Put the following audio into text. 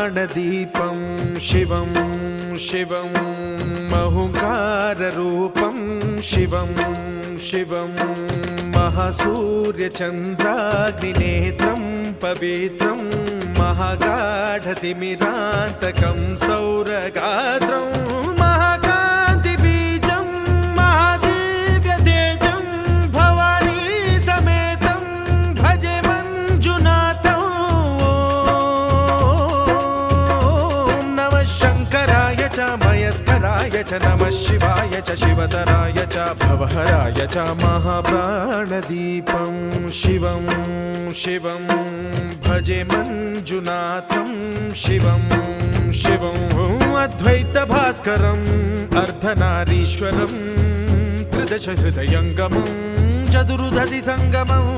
महाप्राणदीपं शिवं शिवं महुकाररूपं शिवं शिवं महासूर्यचन्द्राग्निनेत्रं पवित्रं महागाढतिमिरान्तकं सौरगात्रं महाकान्तिबीजं महादिव्यतेजं भवानी समेतं भजे मञ्जुनाथं। ॐ नमः शङ्कराय च मयस्कराय च नमः शिवाय च शिवतराय च भवहराय च महाप्राणदीपं शिवं शिवं भजे मञ्जुनाथं शिवं शिवं अद्वैतभास्करम् अर्धनारीश्वरं त्रिदश हृदयङ्गमं चतुर्दधि सङ्गमम्